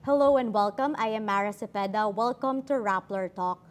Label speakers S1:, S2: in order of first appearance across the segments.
S1: Hello and welcome. I am Mara Cepeda. Welcome to Rappler Talk.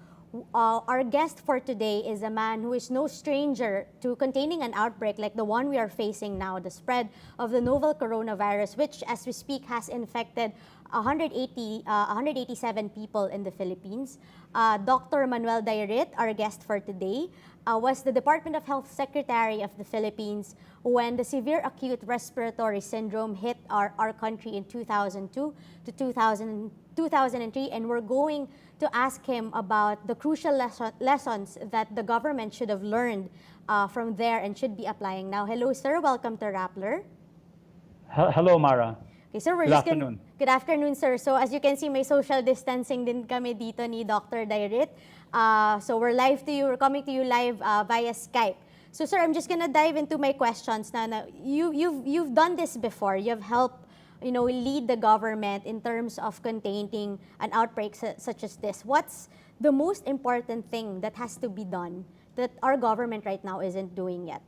S1: Our guest for today is a man who is no stranger to containing an outbreak like the one we are facing now, the spread of the novel coronavirus, which, as we speak, has infected 187 people in the Philippines. Dr. Manuel Dayrit, our guest for today, was the Department of Health Secretary of the Philippines when the severe acute respiratory syndrome hit our country in 2002 to 2003, and we're going to ask him about the crucial lessons that the government should have learned from there and should be applying now. Hello, sir. Welcome to Rappler.
S2: Hello, Mara.
S1: Okay, sir,
S2: Good afternoon.
S1: Good afternoon, sir. So as you can see, may social distancing din kami dito ni Dr. Dayrit. So we're live to you. We're coming to you live via Skype. So, sir, I'm just gonna dive into my questions. You've done this before. You've helped, lead the government in terms of containing an outbreak such as this. What's the most important thing that has to be done that our government right now isn't doing yet?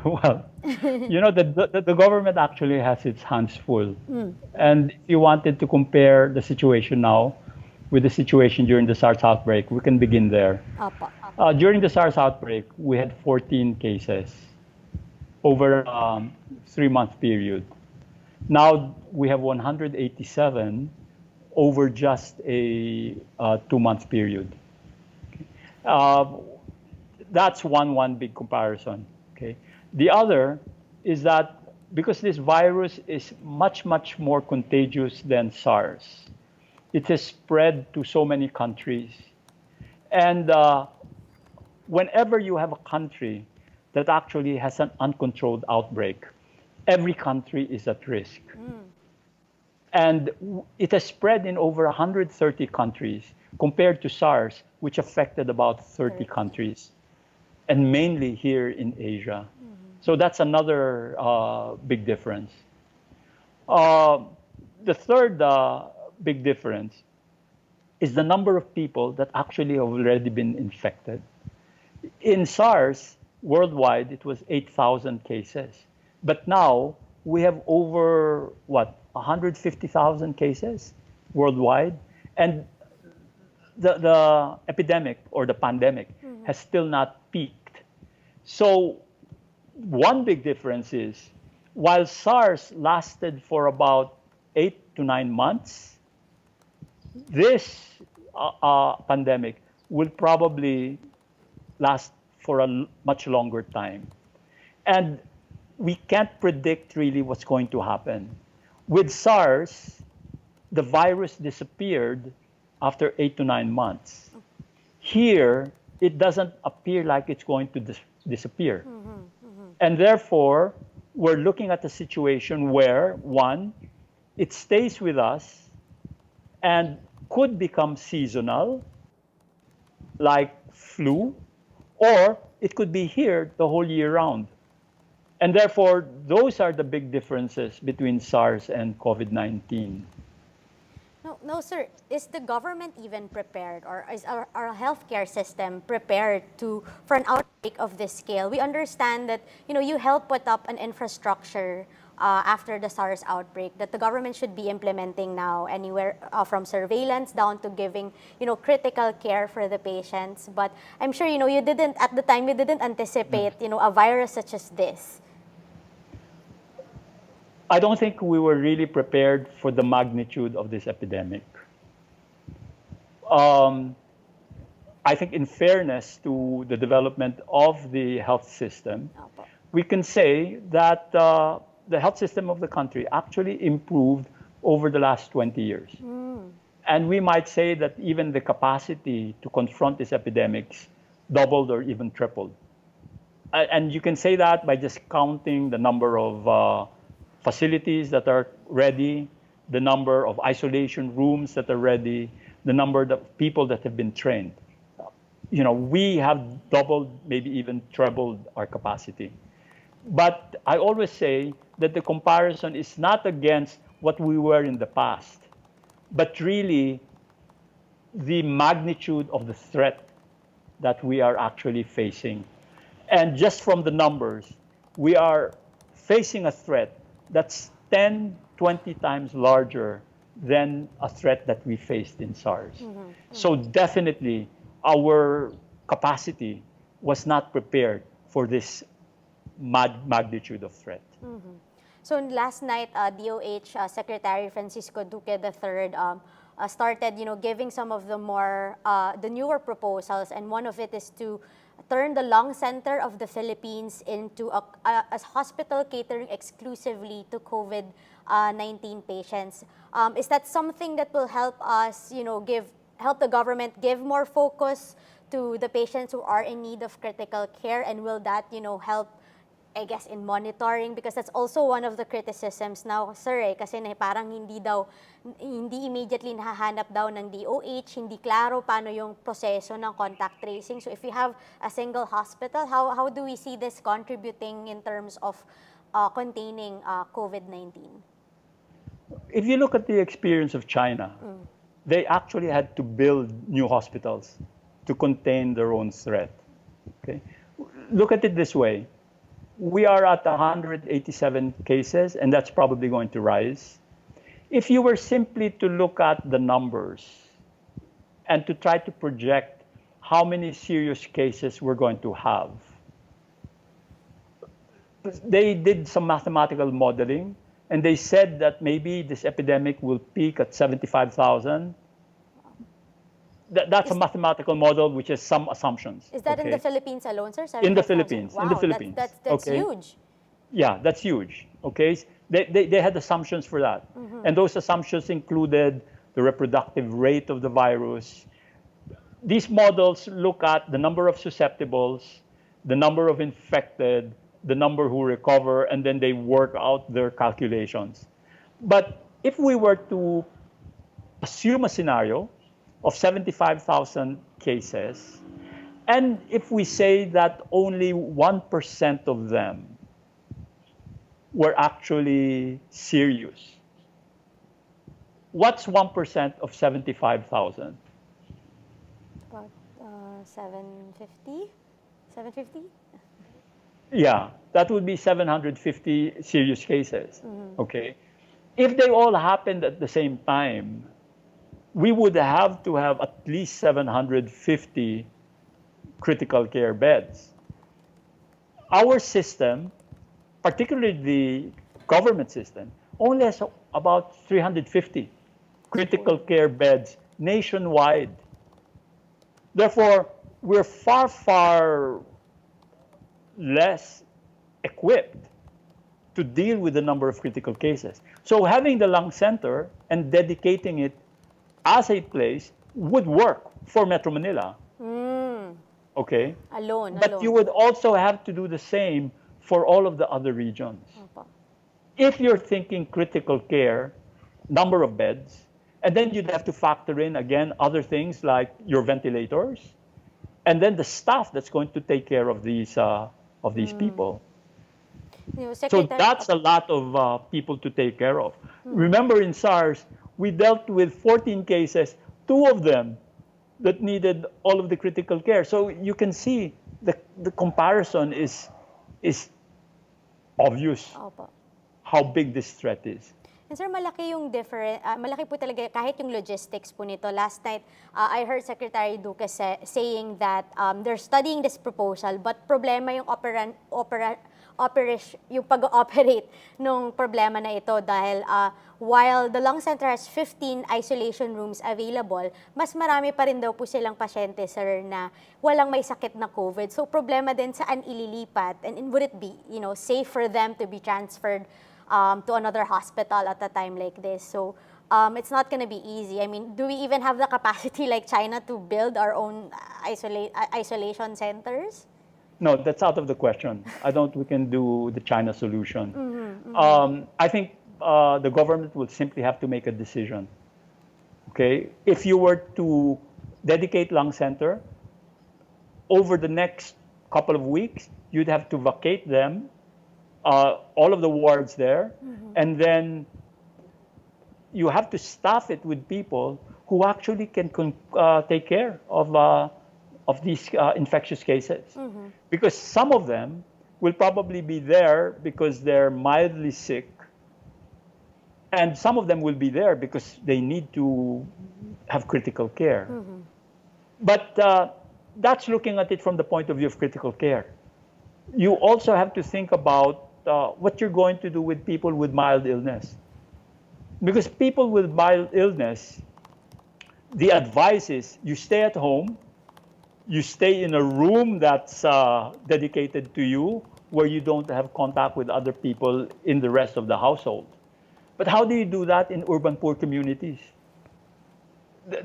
S2: Well, the government actually has its hands full. And if you wanted to compare the situation now with the situation during the SARS outbreak, we can begin there. During the SARS outbreak, we had 14 cases over a 3-month period. Now we have 187 over just a 2-month period. That's one big comparison. Okay. The other is that because this virus is much more contagious than SARS, it has spread to so many countries. And whenever you have a country that actually has an uncontrolled outbreak, every country is at risk. And it has spread in over 130 countries compared to SARS, which affected about 30 countries, and mainly here in Asia. So that's another big difference. The third big difference is the number of people that actually have already been infected. In SARS, worldwide, it was 8,000 cases. But now, we have over, 150,000 cases worldwide? And the epidemic or the pandemic has still not peaked. So one big difference is, while SARS lasted for about 8 to 9 months, this pandemic will probably last for a much longer time. And we can't predict really what's going to happen. With SARS, the virus disappeared after 8 to 9 months. Here, it doesn't appear like it's going to disappear. And therefore, we're looking at a situation where, one, it stays with us and could become seasonal, like flu, or it could be here the whole year round. And therefore, those are the big differences between SARS and COVID-19.
S1: No, sir. Is the government even prepared, or is our healthcare system prepared for an outbreak of this scale? We understand that you help put up an infrastructure after the SARS outbreak that the government should be implementing now, anywhere from surveillance down to giving critical care for the patients. But I'm sure you didn't at the time. You didn't anticipate a virus such as this.
S2: I don't think we were really prepared for the magnitude of this epidemic. I think in fairness to the development of the health system, we can say that the health system of the country actually improved over the last 20 years. And we might say that even the capacity to confront these epidemics doubled or even tripled. And you can say that by just counting the number of facilities that are ready, the number of isolation rooms that are ready, the number of people that have been trained. We have doubled, maybe even trebled our capacity. But I always say that the comparison is not against what we were in the past, but really the magnitude of the threat that we are actually facing. And just from the numbers, we are facing a threat that's 10 20 times larger than a threat that we faced in SARS. So definitely our capacity was not prepared for this magnitude of threat.
S1: So last night, DOH Secretary Francisco Duque III started, giving some of the newer proposals, and one of it is to turn the lung center of the Philippines into a hospital catering exclusively to COVID-19 patients. Is that something that will help us, help the government give more focus to the patients who are in need of critical care, and will that, help, I guess, in monitoring? Because that's also one of the criticisms now, sir, kasi parang hindi immediately nahahanap daw ng DOH, hindi klaro paano yung proseso ng contact tracing. So if you have a single hospital, how do we see this contributing in terms of containing COVID-19?
S2: If you look at the experience of China, they actually had to build new hospitals to contain their own threat. Okay? Look at it this way. We are at 187 cases, and that's probably going to rise. If you were simply to look at the numbers and to try to project how many serious cases we're going to have, they did some mathematical modeling, and they said that maybe this epidemic will peak at 75,000. That's a mathematical model which has some assumptions.
S1: Is that in the Philippines alone, sir?
S2: In the Philippines.
S1: Wow,
S2: in the Philippines.
S1: That's huge.
S2: Yeah, that's huge. Okay, they had assumptions for that, and those assumptions included the reproductive rate of the virus. These models look at the number of susceptibles, the number of infected, the number who recover, and then they work out their calculations. But if we were to assume a scenario of 75,000 cases, and if we say that only 1% of them were actually serious, what's 1% of 75,000?
S1: About 750? 750?
S2: Yeah, that would be 750 serious cases. Okay, if they all happened at the same time, we would have to have at least 750 critical care beds. Our system, particularly the government system, only has about 350 critical care beds nationwide. Therefore, we're far, far less equipped to deal with the number of critical cases. So having the lung center and dedicating it as a place would work for Metro Manila. Okay?
S1: Alone.
S2: But you would also have to do the same for all of the other regions.
S1: Opo.
S2: If you're thinking critical care, number of beds, and then you'd have to factor in, again, other things like your ventilators, and then the staff that's going to take care of these people. So that's a lot of people to take care of. Remember in SARS, we dealt with 14 cases, 2 of them that needed all of the critical care. So you can see the comparison is obvious.
S1: Opo.
S2: How big this threat is.
S1: And sir, malaki yung malaki po talaga kahit yung logistics po nito. Last night, I heard Secretary Duque saying that they're studying this proposal, but problema yung yung pag-ooperate nung problema na ito dahil while the lung center has 15 isolation rooms available, mas marami pa rin daw po silang pasyente, sir, na walang may sakit na COVID. So problema din saan ililipat, and would it be, safe for them to be transferred to another hospital at a time like this? So it's not going to be easy. I mean, do we even have the capacity like China to build our own isolation centers?
S2: No, that's out of the question. I don't think we can do the China solution. I think the government will simply have to make a decision. Okay? If you were to dedicate lung center, over the next couple of weeks, you'd have to vacate them, all of the wards there, and then you have to staff it with people who actually can take care of these infectious cases. Because some of them will probably be there because they're mildly sick, And some of them will be there because they need to have critical care. But that's looking at it from the point of view of critical care. You also have to think about what you're going to do with people with mild illness. Because people with mild illness, the advice is you stay at home, you stay in a room that's dedicated to you, where you don't have contact with other people in the rest of the household. But how do you do that in urban poor communities?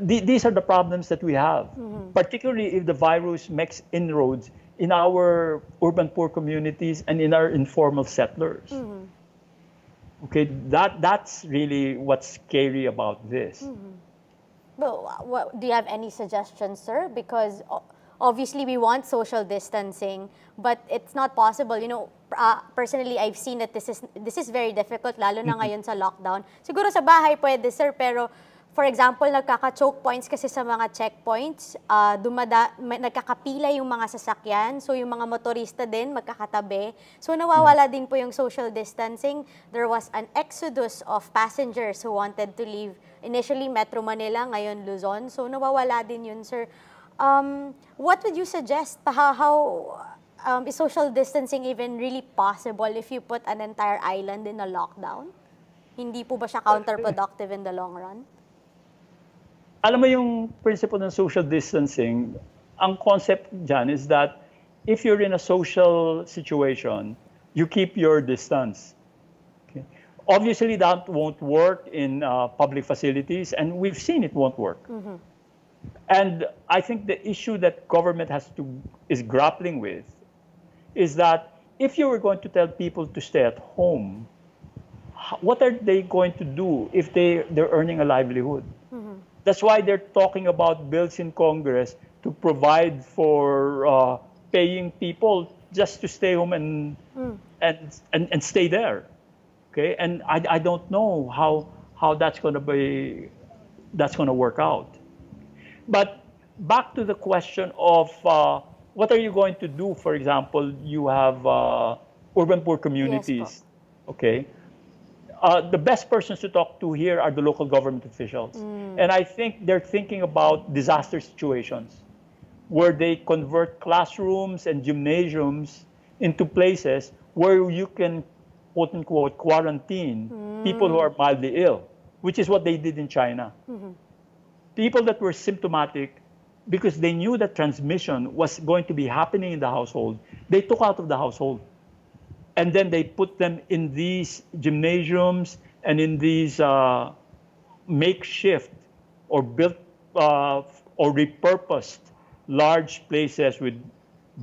S2: These are the problems that we have, particularly if the virus makes inroads in our urban poor communities and in our informal settlers. Okay, that's really what's scary about this.
S1: Well, do you have any suggestions, sir? Because obviously we want social distancing, but it's not possible. You know, personally, I've seen that this is very difficult, lalo na ngayon sa lockdown. Siguro sa bahay pwede, sir, pero for example, nagkaka-choke points kasi sa mga checkpoints, nagkakapila yung mga sasakyan, so yung mga motorista din magkakatabi. So nawawala din po yung social distancing. There was an exodus of passengers who wanted to leave initially Metro Manila, ngayon Luzon. So nawawala din yun, sir. What would you suggest? How is social distancing even really possible if you put an entire island in a lockdown? Hindi po ba siya counterproductive in the long run?
S2: Alam mo yung principle ng social distancing, ang concept dyan is that if you're in a social situation, you keep your distance. Okay? Obviously, that won't work in public facilities, and we've seen it won't work. And I think the issue that government is grappling with is that if you were going to tell people to stay at home, what are they going to do if they're earning a livelihood? That's why they're talking about bills in Congress to provide for paying people just to stay home and stay there. Okay, and I don't know how that's going to work out. But back to the question of what are you going to do? For example, you have urban poor communities. Yes, okay. The best persons to talk to here are the local government officials. And I think they're thinking about disaster situations where they convert classrooms and gymnasiums into places where you can, quote unquote, quarantine people who are mildly ill, which is what they did in China. People that were symptomatic, because they knew that transmission was going to be happening in the household, they took out of the household. And then they put them in these gymnasiums and in these makeshift or built or repurposed large places with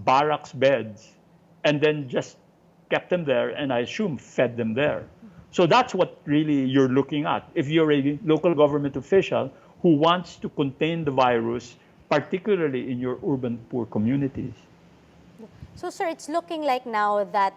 S2: barracks beds, and then just kept them there, and I assume fed them there. So that's what really you're looking at. If you're a local government official who wants to contain the virus, particularly in your urban poor communities.
S1: So, sir, it's looking like now that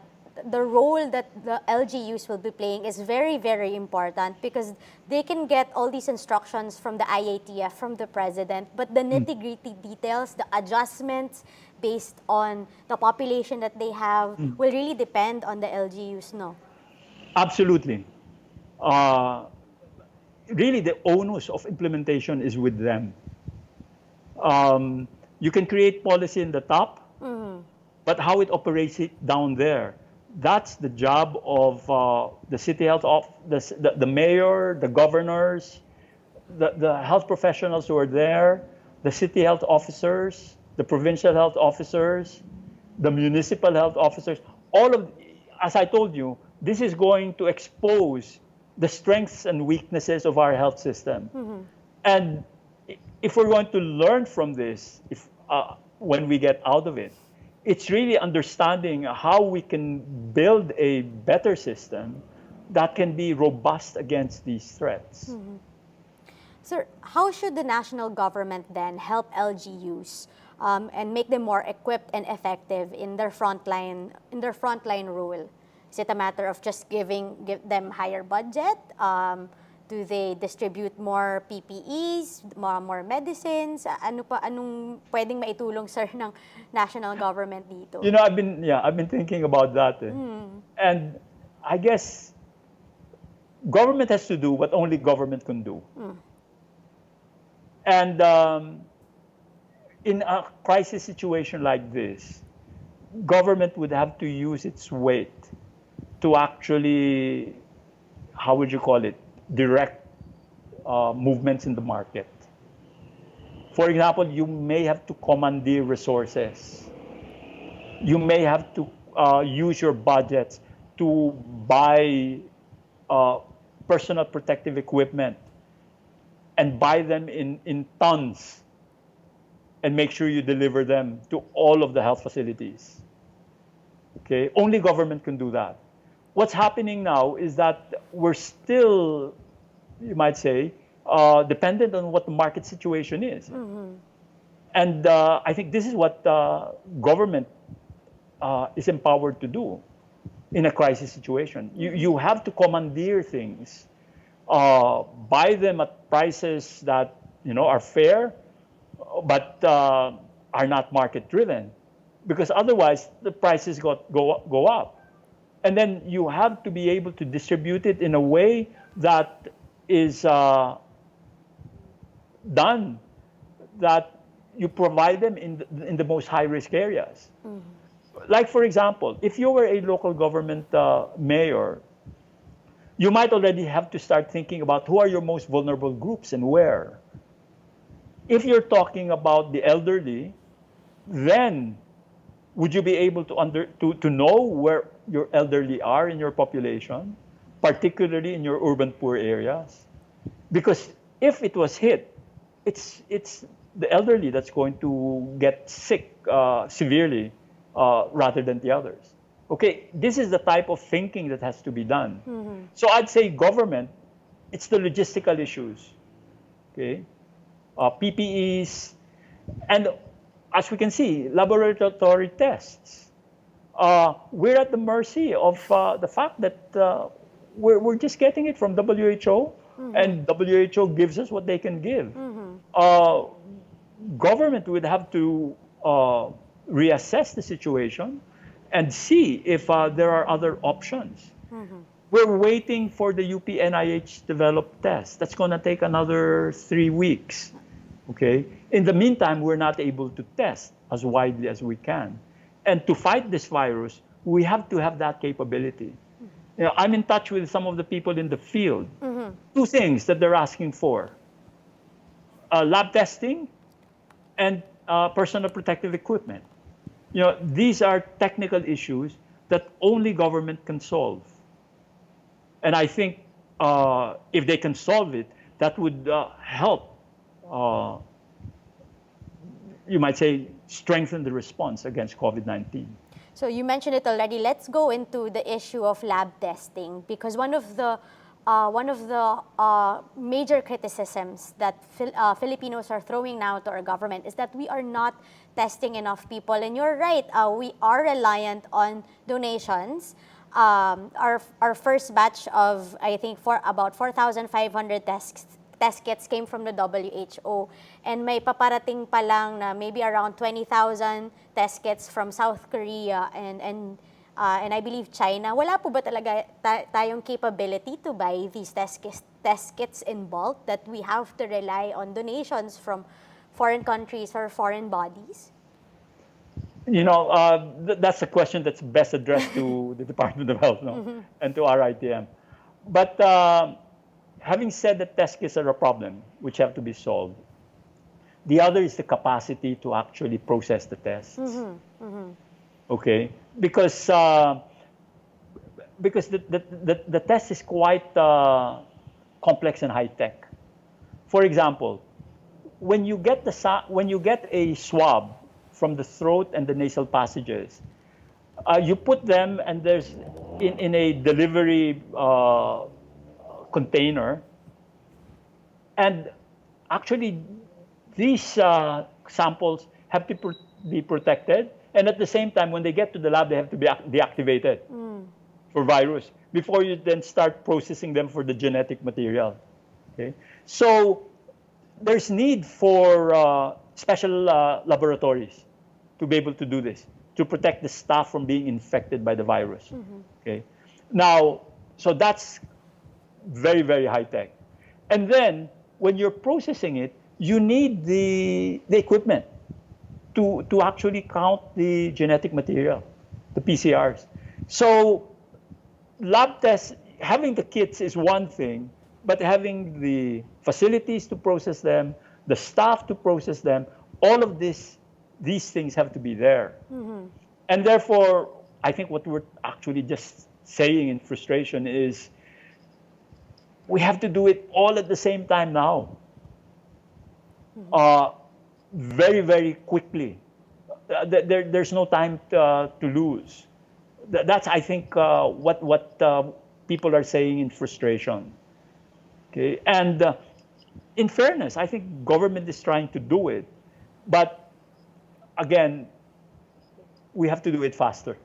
S1: the role that the LGUs will be playing is very, very important because they can get all these instructions from the IATF, from the president, but the nitty-gritty details, the adjustments based on the population that they have will really depend on the LGUs, no?
S2: Absolutely. Really, the onus of implementation is with them. You can create policy in the top, but how it operates it down there, that's the job of the city health the mayor, the governors, the health professionals who are there, the city health officers, the provincial health officers, the municipal health officers. All of, as I told you, this is going to expose the strengths and weaknesses of our health system. And if we're going to learn from this, when we get out of it, it's really understanding how we can build a better system that can be robust against these threats.
S1: Sir, how should the national government then help LGUs and make them more equipped and effective in their frontline role? Is it a matter of just give them higher budget? Do they distribute more PPEs, more medicines? Anong pwedeng maitulong, sir, ng national government dito?
S2: You know, I've been thinking about that. And I guess government has to do what only government can do. And in a crisis situation like this, government would have to use its weight to actually, how would you call it, direct movements in the market. For example, you may have to commandeer resources. You may have to use your budgets to buy personal protective equipment and buy them in tons and make sure you deliver them to all of the health facilities. Okay, only government can do that. What's happening now is that we're still, you might say, dependent on what the market situation is. And I think this is what government is empowered to do in a crisis situation. You have to commandeer things, buy them at prices that are fair, but are not market driven, because otherwise the prices go up. And then you have to be able to distribute it in a way that is done, that you provide them in the most high risk areas. Like, for example, if you were a local government mayor, you might already have to start thinking about who are your most vulnerable groups and where. If you're talking about the elderly, then would you be able to know where your elderly are in your population, particularly in your urban poor areas? Because if it was hit, it's the elderly that's going to get sick severely rather than the others. Okay, this is the type of thinking that has to be done. So I'd say government, it's the logistical issues. Okay, PPEs, and as we can see, laboratory tests. We're at the mercy of the fact that we're just getting it from WHO, and WHO gives us what they can give. Government would have to reassess the situation and see if there are other options. We're waiting for the UP NIH developed test. That's going to take another 3 weeks. Okay. In the meantime, we're not able to test as widely as we can. And to fight this virus, we have to have that capability. I'm in touch with some of the people in the field. Two things that they're asking for: lab testing and personal protective equipment. These are technical issues that only government can solve. And I think if they can solve it, that would help, you might say, strengthen the response against COVID-19.
S1: So you mentioned it already. Let's go into the issue of lab testing, because one of the major criticisms that Filipinos are throwing now to our government is that we are not testing enough people. And you're right, we are reliant on donations. Our first batch of, I think, about 4,500 test kits came from the WHO, and may paparating pa lang na maybe around 20,000 test kits from South Korea and I believe China. Wala po ba talaga tayong capability to buy these test kits in bulk, that we have to rely on donations from foreign countries or foreign bodies?
S2: That's a question that's best addressed to the Department of Health, and to our ITM. But having said that test kits are a problem which have to be solved, the other is the capacity to actually process the tests. Okay, because the test is quite complex and high tech. For example, when you get a swab from the throat and the nasal passages, you put them, and there's in a delivery container, and actually these samples have to be protected, and at the same time, when they get to the lab, they have to be deactivated for virus before you then start processing them for the genetic material. Okay, so there's need for special laboratories to be able to do this, to protect the staff from being infected by the virus. Okay, now, so that's very, very high tech. And then when you're processing it, you need the equipment to actually count the genetic material, the PCRs. So lab tests, having the kits is one thing, but having the facilities to process them, the staff to process them, all of these things have to be there. And therefore, I think what we're actually just saying in frustration is we have to do it all at the same time now. Very, very quickly. There's no time to lose. That's, I think, what people are saying in frustration. Okay, and in fairness, I think government is trying to do it, but again, we have to do it faster.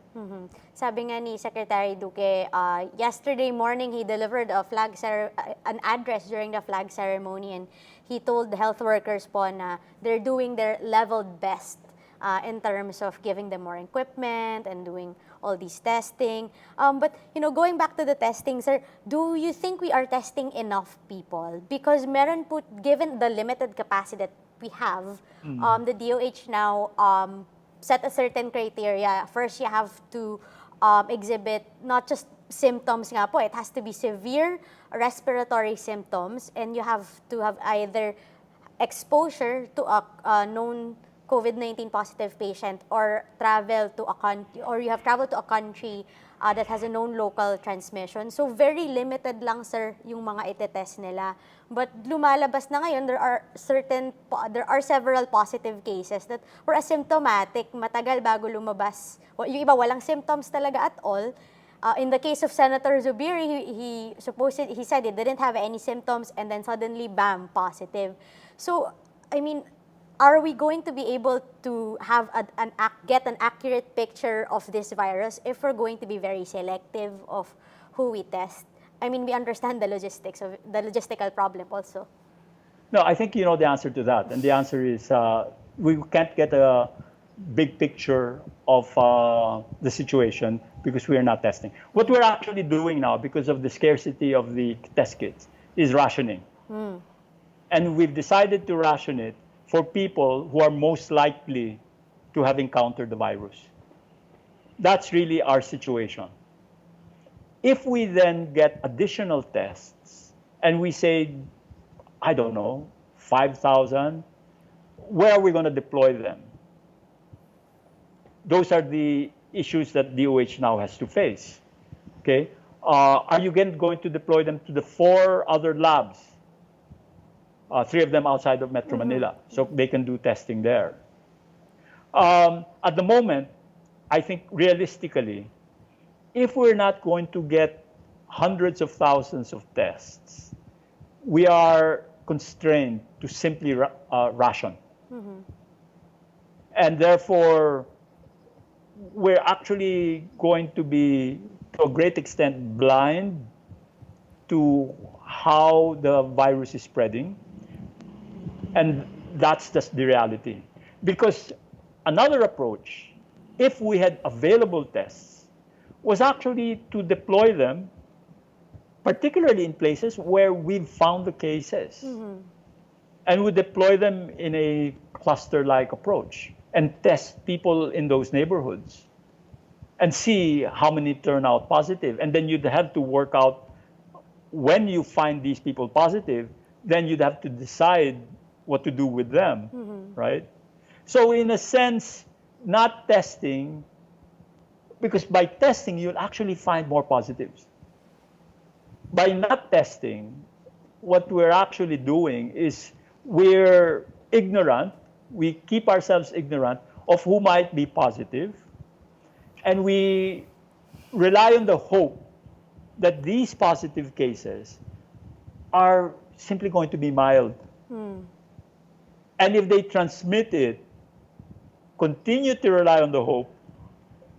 S1: Sabi nga ni Secretary Duque, yesterday morning he delivered an address during the flag ceremony, and he told the health workers po na they're doing their leveled best in terms of giving them more equipment and doing all these testing. But going back to the testing, sir, do you think we are testing enough people? Because meron po, given the limited capacity that we have, the DOH now set a certain criteria. First, you have to exhibit not just symptoms nga po, it has to be severe respiratory symptoms, and you have to have either exposure to a known COVID-19 positive patient, or travel to a country, or you have traveled to a country that has a known local transmission. So very limited lang, sir, yung mga itetest nila. But lumalabas na ngayon, there are several positive cases that were asymptomatic, matagal bago lumabas. Yung iba walang symptoms talaga at all. In the case of Senator Zubiri, he said he didn't have any symptoms, and then suddenly, bam, positive. So, I mean, are we going to be able to have get an accurate picture of this virus if we're going to be very selective of who we test? I mean, we understand the logistical problem also.
S2: No, I think you know the answer to that, and the answer is we can't get a big picture of the situation because we are not testing. What we're actually doing now, because of the scarcity of the test kits, is rationing. And we've decided to ration it for people who are most likely to have encountered the virus. That's really our situation. If we then get additional tests and we say, I don't know, 5,000, where are we going to deploy them? Those are the issues that DOH now has to face. Okay? Are you going to deploy them to the 4 other labs? 3 of them outside of Metro Manila, so they can do testing there. At the moment, I think realistically, if we're not going to get hundreds of thousands of tests, we are constrained to simply ration. And therefore, we're actually going to be, to a great extent, blind to how the virus is spreading. And that's just the reality. Because another approach, if we had available tests, was actually to deploy them, particularly in places where we've found the cases. And we deploy them in a cluster-like approach and test people in those neighborhoods and see how many turn out positive. And then you'd have to work out, when you find these people positive, then you'd have to decide what to do with them, right? So in a sense, not testing, because by testing, you'll actually find more positives. By not testing, what we're actually doing is we're ignorant, we keep ourselves ignorant of who might be positive, and we rely on the hope that these positive cases are simply going to be mild. And if they transmit it, continue to rely on the hope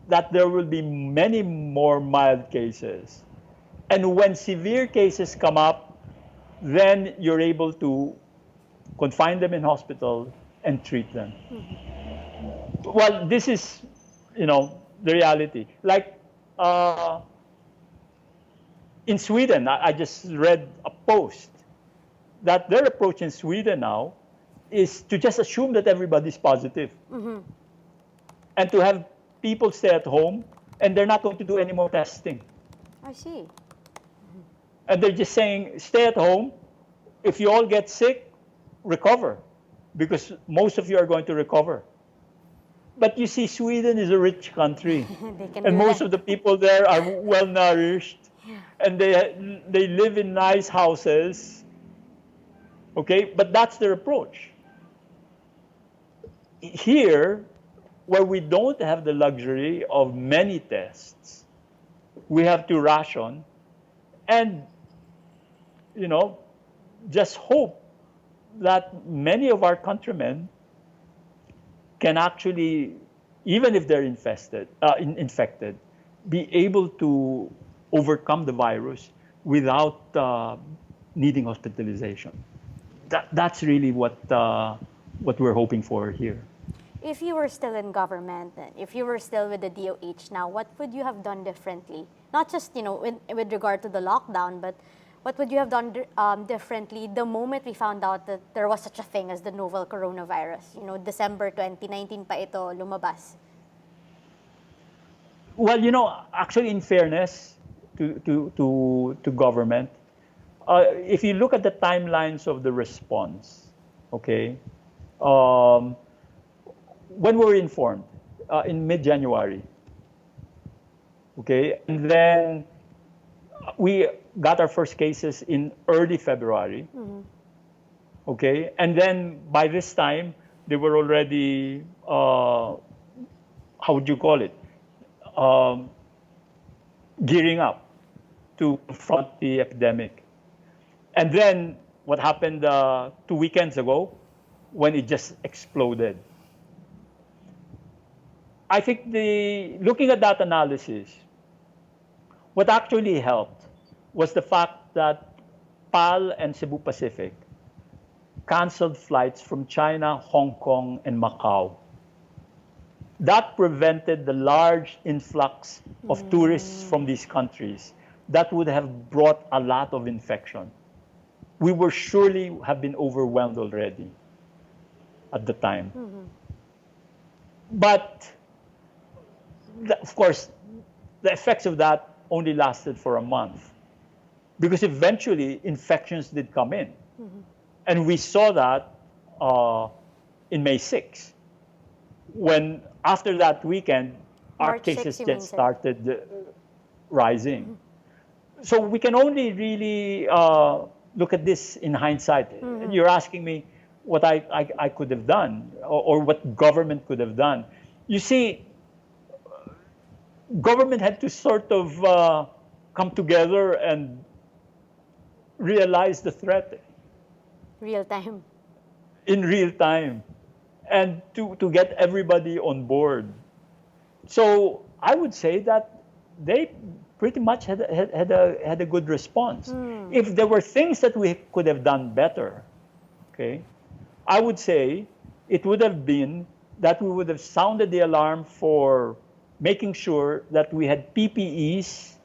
S2: that there will be many more mild cases. And when severe cases come up, then you're able to confine them in hospital and treat them. Well, this is, the reality. Like, In Sweden, I just read a post that their approach in Sweden now is to just assume that everybody's positive and to have people stay at home, and they're not going to do any more testing.
S1: I see.
S2: And they're just saying, stay at home. If you all get sick, recover, because most of you are going to recover. But you see, Sweden is a rich country, and most of the people there are well nourished, and they live in nice houses. Okay, but that's their approach. Here, where we don't have the luxury of many tests, we have to ration and, just hope that many of our countrymen can actually, even if they're infected, be able to overcome the virus without needing hospitalization. That's really what we're hoping for here.
S1: If you were still in government, if you were still with the DOH now, what would you have done differently? Not just, with regard to the lockdown, but what would you have done differently the moment we found out that there was such a thing as the novel coronavirus? December 2019 pa ito lumabas.
S2: Well, actually, in fairness to government, if you look at the timelines of the response, okay, when we were informed in mid-January, okay, and then we got our first cases in early February, okay, and then by this time they were already, how would you call it, gearing up to confront the epidemic. And then what happened 2 weekends ago when it just exploded. I think looking at that analysis, what actually helped was the fact that PAL and Cebu Pacific canceled flights from China, Hong Kong, and Macau. That prevented the large influx of tourists from these countries that would have brought a lot of infection. We were surely have been overwhelmed already at the time. But of course, the effects of that only lasted for a month, because eventually infections did come in. And we saw that in May 6, when after that weekend, our
S1: March
S2: cases
S1: 6,
S2: just started rising. So we can only really look at this in hindsight. You're asking me what I could have done, or what government could have done. You see, government had to sort of come together and realize the threat
S1: Real time.
S2: in real time, and to get everybody on board. So I would say that they pretty much had a good response. If there were things that we could have done better, okay, I would say it would have been that we would have sounded the alarm for making sure that we had PPEs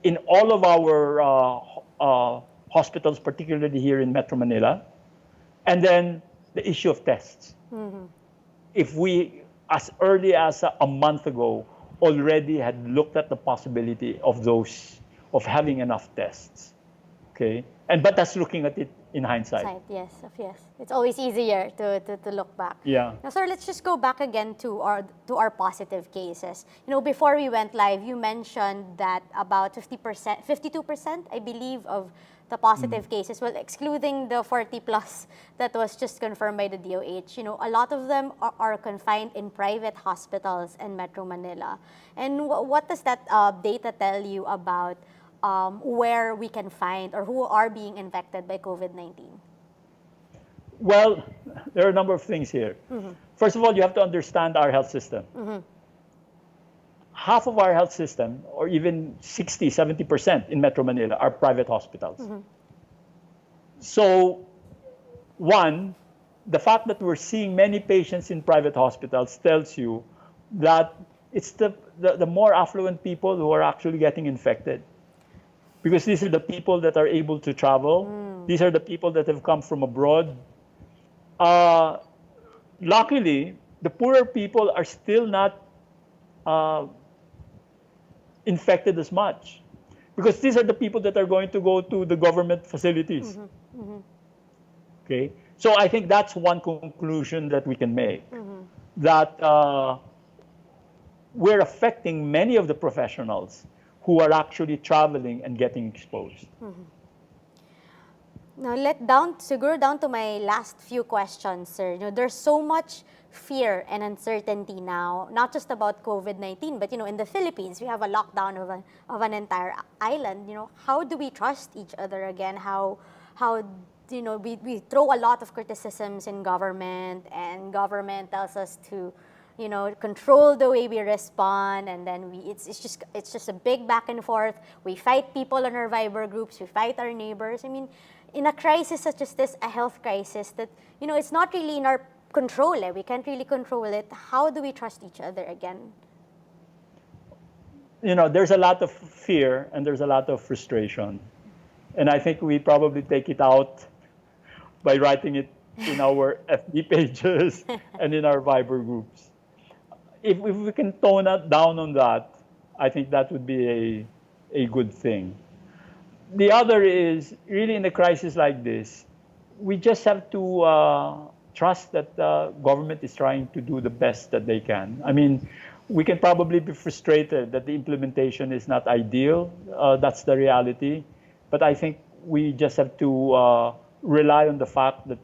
S2: in all of our hospitals, particularly here in Metro Manila, and then the issue of tests. If we, as early as a month ago, already had looked at the possibility of having enough tests, okay, but that's looking at it in hindsight.
S1: Yes. It's always easier to look back.
S2: Yeah.
S1: Now, sir, let's just go back again to our positive cases. Before we went live, you mentioned that about 50%, 52%, I believe, of the positive cases, well, excluding the 40 plus that was just confirmed by the DOH, a lot of them are confined in private hospitals in Metro Manila. And what does that data tell you about where we can find or who are being infected by COVID-19?
S2: Well, there are a number of things here. First of all, you have to understand our health system. Half of our health system, or even 60, 70% in Metro Manila, are private hospitals. So, one, the fact that we're seeing many patients in private hospitals tells you that it's the more affluent people who are actually getting infected. because these are the people that are able to travel. These are the people that have come from abroad. Uh, Luckily, the poorer people are still not uh, infected as much, because these are the people that are going to go to the government facilities. Okay, so I think that's one conclusion that we can make, that we're affecting many of the professionals who are actually traveling and getting exposed.
S1: Now, siguro down to my last few questions, sir. There's so much fear and uncertainty now, not just about COVID-19, but in the Philippines, we have a lockdown of an entire island. How do we trust each other again? How we throw a lot of criticisms in government, and government tells us to control the way we respond, and then it's just a big back and forth. We fight people on our Viber groups, we fight our neighbors. I mean, in a crisis such as this, a health crisis, that it's not really in our control. We can't really control it. How do we trust each other again?
S2: There's a lot of fear and there's a lot of frustration, and I think we probably take it out by writing it in our FB pages and in our Viber groups. If we can tone it down on that, I think that would be a good thing. The other is, really, in a crisis like this, we just have to trust that the government is trying to do the best that they can. I mean, we can probably be frustrated that the implementation is not ideal. That's the reality. But I think we just have to rely on the fact that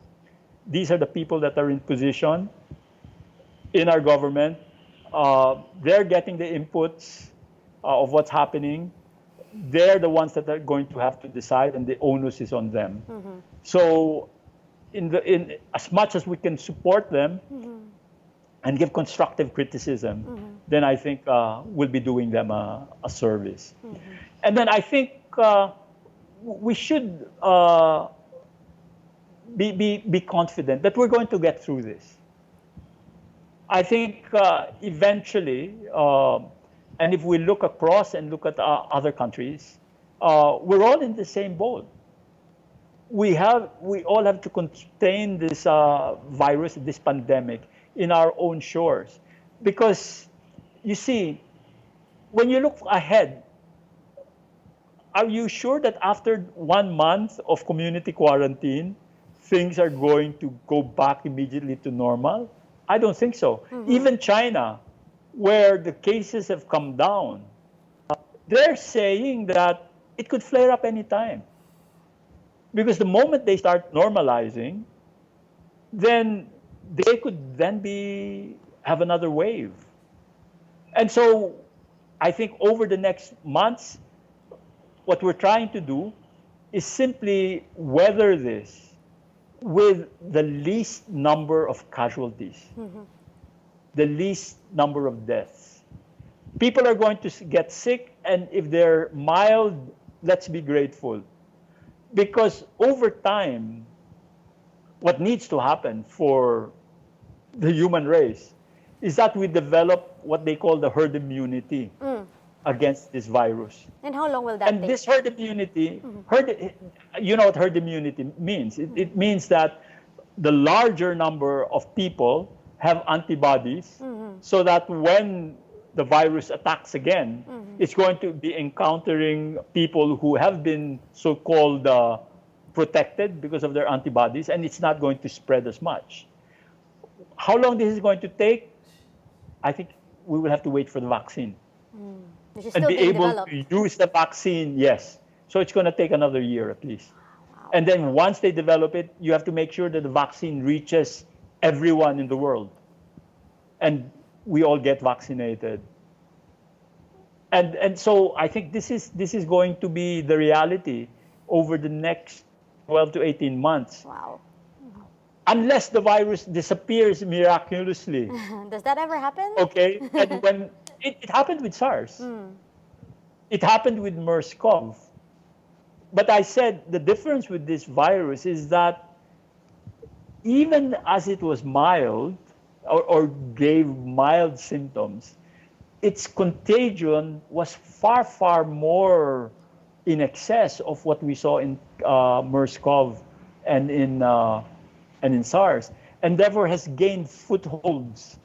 S2: these are the people that are in position in our government. They're getting the inputs of what's happening. They're the ones that are going to have to decide, and the onus is on them. So, in as much as we can support them and give constructive criticism, then I think we'll be doing them a service. And then I think we should be confident that we're going to get through this. I think eventually, and if we look across and look at other countries, we're all in the same boat. We all have to contain this virus, this pandemic, in our own shores. Because, you see, when you look ahead, are you sure that after 1 month of community quarantine, things are going to go back immediately to normal? I don't think so. Even China, where the cases have come down, they're saying that it could flare up anytime. Because the moment they start normalizing, then they could then have another wave. And so I think over the next months, what we're trying to do is simply weather this with the least number of casualties, the least number of deaths. People are going to get sick, and if they're mild, let's be grateful. Because over time, what needs to happen for the human race is that we develop what they call the herd immunity against this virus.
S1: And how long will that take?
S2: And this herd immunity, you know what herd immunity means? It means that the larger number of people have antibodies, so that when the virus attacks again, it's going to be encountering people who have been so-called protected because of their antibodies, and it's not going to spread as much. How long this is going to take? I think we will have to wait for the vaccine. And be able to use the vaccine, yes. So it's going to take another year at least. Wow. And then once they develop it, you have to make sure that the vaccine reaches everyone in the world. And we all get vaccinated. And so I think this is going to be the reality over the next 12 to 18 months.
S1: Wow.
S2: Unless the virus disappears miraculously.
S1: Does that ever happen?
S2: Okay. And when it happened with SARS. It happened with MERS-CoV. But I said the difference with this virus is that even as it was mild or gave mild symptoms, its contagion was far, far more in excess of what we saw in MERS-CoV and in SARS, and therefore has gained footholds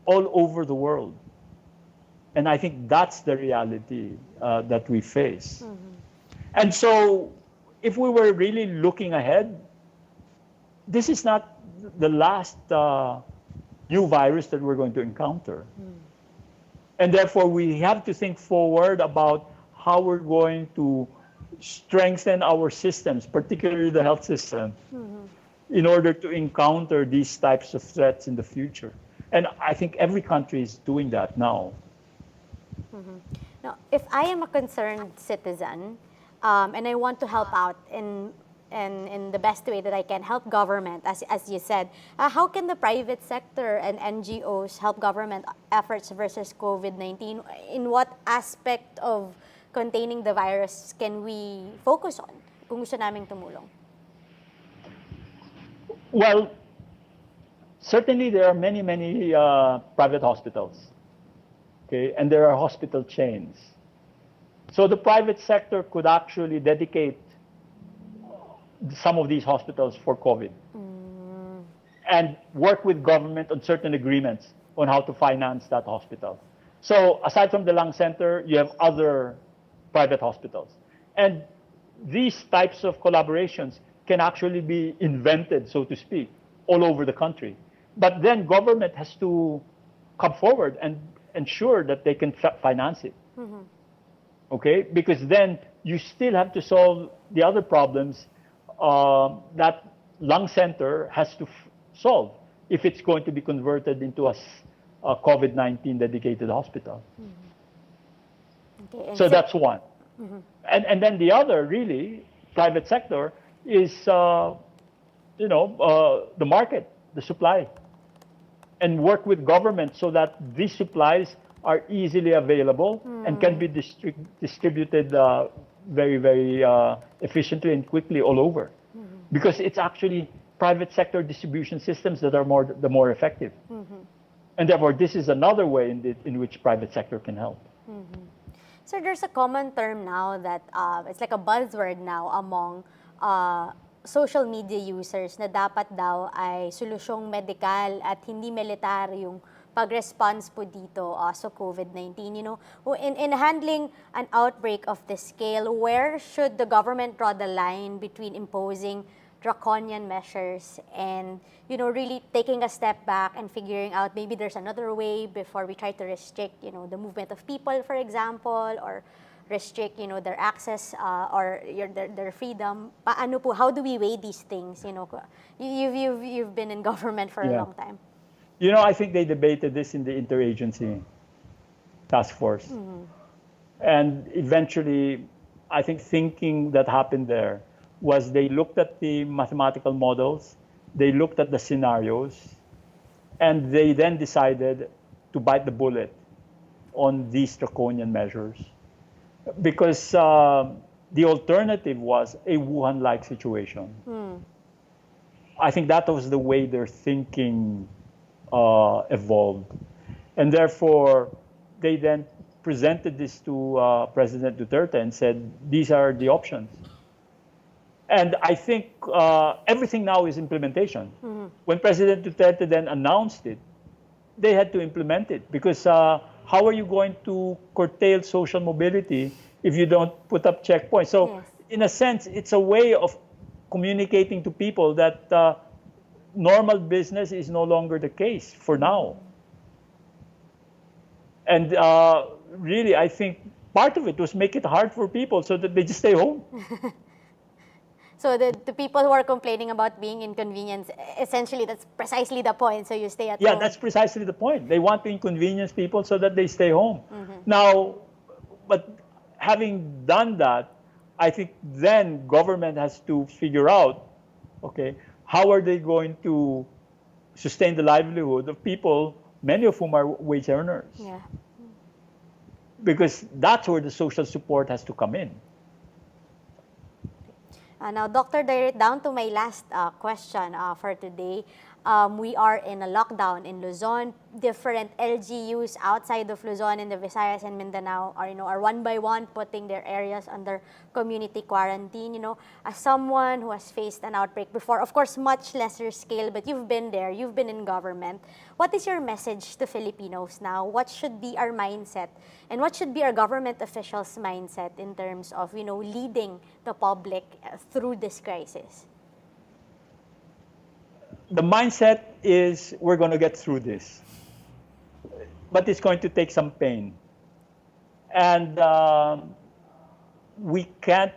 S2: all over the world. And I think that's the reality that we face. And so if we were really looking ahead, this is not the last new virus that we're going to encounter. And therefore, we have to think forward about how we're going to strengthen our systems, particularly the health system, in order to encounter these types of threats in the future. And I think every country is doing that now.
S1: Now, if I am a concerned citizen and I want to help out in the best way that I can help government, as you said, how can the private sector and NGOs help government efforts versus COVID-19? In what aspect of containing the virus can we focus on kung gusto naming tumulong?
S2: Well, certainly there are many, many private hospitals, okay, and there are hospital chains. So the private sector could actually dedicate some of these hospitals for COVID and work with government on certain agreements on how to finance that hospital. So aside from the lung center, you have other private hospitals. And these types of collaborations can actually be invented, so to speak, all over the country. But then government has to come forward and ensure that they can finance it. Okay? Because then you still have to solve the other problems that lung center has to solve if it's going to be converted into a COVID-19 dedicated hospital.
S1: Okay,
S2: so that's one. And then the other, really, private sector is, the market, the supply. And work with government so that these supplies are easily available and can be distributed very, very efficiently and quickly all over. Because it's actually private sector distribution systems that are the more effective. And therefore, this is another way in which private sector can help.
S1: So there's a common term now that it's like a buzzword now among social media users na dapat daw ay solusyong medikal at hindi militar yung pag-response po dito sa COVID-19. You know, in handling an outbreak of this scale, where should the government draw the line between imposing draconian measures and, really taking a step back and figuring out maybe there's another way before we try to restrict, the movement of people, for example, or restrict, their access or their freedom. Paano po? How do we weigh these things? You've been in government for a long time.
S2: I think they debated this in the interagency task force. And eventually, I think thinking that happened there was they looked at the mathematical models, they looked at the scenarios, and they then decided to bite the bullet on these draconian measures. Because the alternative was a Wuhan-like situation. I think that was the way their thinking evolved. And therefore, they then presented this to President Duterte and said, these are the options. And I think everything now is implementation. When President Duterte then announced it, they had to implement it because how are you going to curtail social mobility if you don't put up checkpoints? So in a sense, it's a way of communicating to people that normal business is no longer the case for now. And really, I think part of it was make it hard for people so that they just stay home.
S1: So the people who are complaining about being inconvenienced, essentially that's precisely the point. So you stay at home.
S2: Yeah, that's precisely the point. They want to inconvenience people so that they stay home. Now, but having done that, I think then government has to figure out, okay, how are they going to sustain the livelihood of people, many of whom are wage earners?
S1: Yeah.
S2: Because that's where the social support has to come in.
S1: Now, Dr. Dayrit, down to my last question for today. We are in a lockdown in Luzon. Different LGUs outside of Luzon in the Visayas and Mindanao are one by one putting their areas under community quarantine. As someone who has faced an outbreak before, of course, much lesser scale, but you've been there, you've been in government. What is your message to Filipinos now? What should be our mindset? And what should be our government officials' mindset in terms of, leading the public through this crisis?
S2: The mindset is we're going to get through this, but it's going to take some pain. And we can't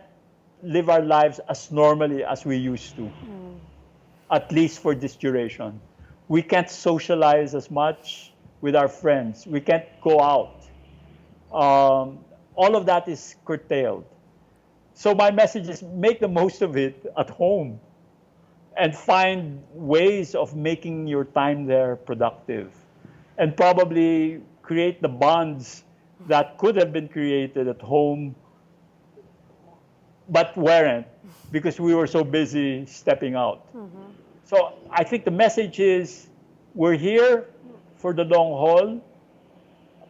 S2: live our lives as normally as we used to, at least for this duration. We can't socialize as much with our friends. We can't go out. All of that is curtailed. So my message is make the most of it at home and find ways of making your time there productive. And probably create the bonds that could have been created at home but weren't because we were so busy stepping out. So I think the message is we're here for the long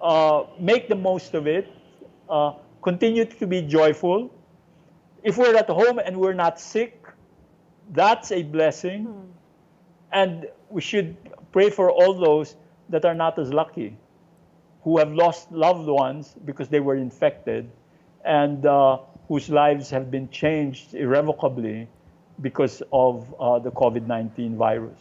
S2: haul. Make the most of it. Continue to be joyful. If we're at home and we're not sick, that's a blessing. And we should pray for all those that are not as lucky, who have lost loved ones because they were infected, and whose lives have been changed irrevocably because of the COVID-19 virus.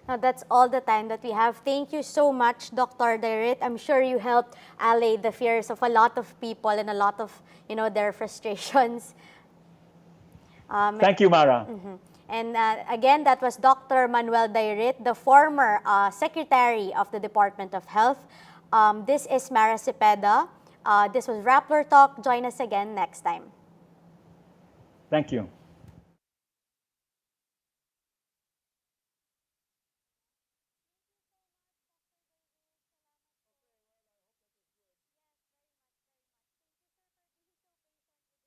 S1: Now, that's all the time that we have. Thank you so much, Dr. Dayrit. I'm sure you helped allay the fears of a lot of people and a lot of, their frustrations.
S2: Thank you, Mara.
S1: And again, that was Dr. Manuel Dayrit, the former Secretary of the Department of Health. This is Mara Cepeda. This was Rappler Talk. Join us again next time.
S2: Thank you.